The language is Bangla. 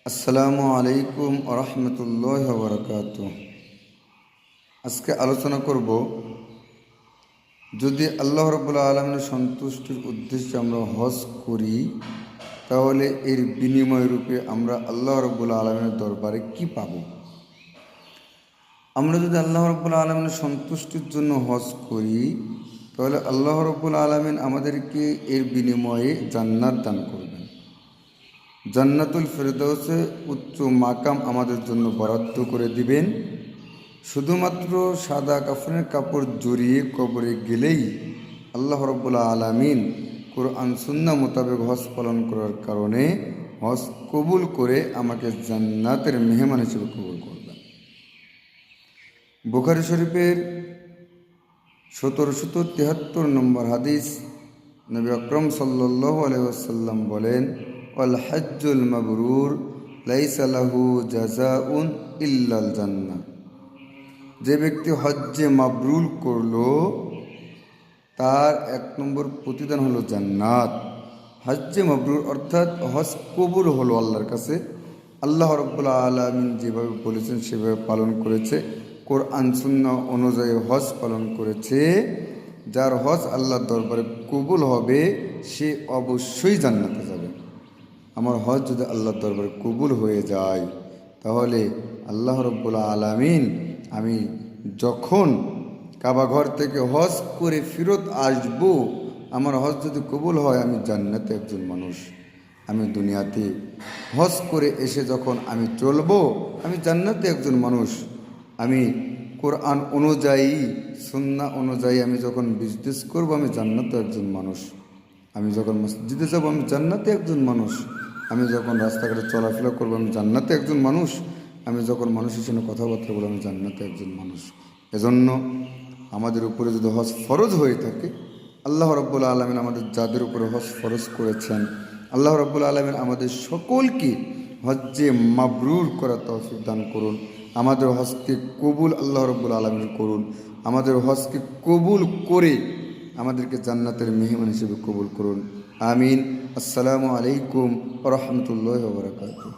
আসসালামু আলাইকুম আরহামতুল্লাহ বারাকাত। আজকে আলোচনা করব, যদি আল্লাহ রাব্বুল আলামিনের সন্তুষ্টির উদ্দেশ্যে আমরা হজ করি, তাহলে এর বিনিময় রূপে আমরা আল্লাহ রাব্বুল আলামিনের দরবারে কি পাব। আমরা যদি আল্লাহ রাব্বুল আলামিনের সন্তুষ্টির জন্য হজ করি, তাহলে আল্লাহ রাব্বুল আলামিন আমাদেরকে এর বিনিময়ে জান্নাত দান করবেন। জান্নাতুল ফেরদাউসে উচ্চ মাকাম আমাদের জন্য বরাদ্দ করে দিবেন। শুধুমাত্র সাদা কাফনের কাপড় জড়িয়ে কবরে গেলেই আল্লাহ রাব্বুল আলামিন কোরআন সুন্নাহ মোতাবেক হজ পালন করার কারণে হজ কবুল করে আমাকে জান্নাতের মেহমান হিসেবে কবুল করবেন। বুখারী শরীফের 1773 নম্বর হাদিস, নবী আকরম সাল্লাল্লাহু আলাইহি ওয়াসাল্লাম বলেন, ওয়াল হজ্জুল মাবরুর লাইসা লাহু জাযাউন ইল্লাল জান্নাহ। যে ব্যক্তি হজ্জে মাবরুর করলো, তার 1 নম্বর প্রতিদান হলো জান্নাত। হজ্জে মাবরুর অর্থাৎ হজ কবুল হলো আল্লাহর কাছে। আল্লাহ রাব্বুল আলামিন যেভাবে বলেছেন সেভাবে পালন করেছে, কোরআন সুন্নাহ অনুযায়ী হজ পালন করেছে। যার হজ আল্লাহর দরবারে কবুল হবে, সে অবশ্যই জান্নাতে যাবে। আমার হজ যদি আল্লাহর দরবারে কবুল হয়ে যায়, তাহলে আল্লাহ রাব্বুল আলামিন, আমি যখন কাবা ঘর থেকে হজ করে ফেরত আসব, আমার হজ যদি কবুল হয়, আমি জান্নাতে একজন মানুষ। আমি দুনিয়াতে হজ করে এসে যখন আমি চলবো, আমি জান্নাতে একজন মানুষ। আমি কোরআন অনুযায়ী, সুন্নাহ অনুযায়ী আমি যখন বিজনেস করব, আমি জান্নাতে একজন মানুষ। আমি যখন মসজিদে যাব, আমি জান্নাতে একজন মানুষ। আমি যখন রাস্তাঘাটে চলাফেরা করবো, আমি জান্নাতে একজন মানুষ। আমি যখন মানুষের সঙ্গে কথাবার্তা বলবো, আমি জান্নাতে একজন মানুষ। এজন্য আমাদের উপরে যদি হজ ফরজ হয়ে থাকে, আল্লাহ রাব্বুল আলামিন আমাদের যাদের উপরে হজ ফরজ করেছেন, আল্লাহ রাব্বুল আলামিন আমাদের সকলকে হজ্জে মাবরুর করার তৌফিক দান করুন। আমাদের হজকে কবুল আল্লাহ রাব্বুল আলামিন করুন। আমাদের হজকে কবুল করে আমাদেরকে জান্নাতের মেহমান হিসেবে কবুল করুন। আমিন। আসসালামু আলাইকুম ওয়া রাহমাতুল্লাহি ওয়া বারাকাতুহু।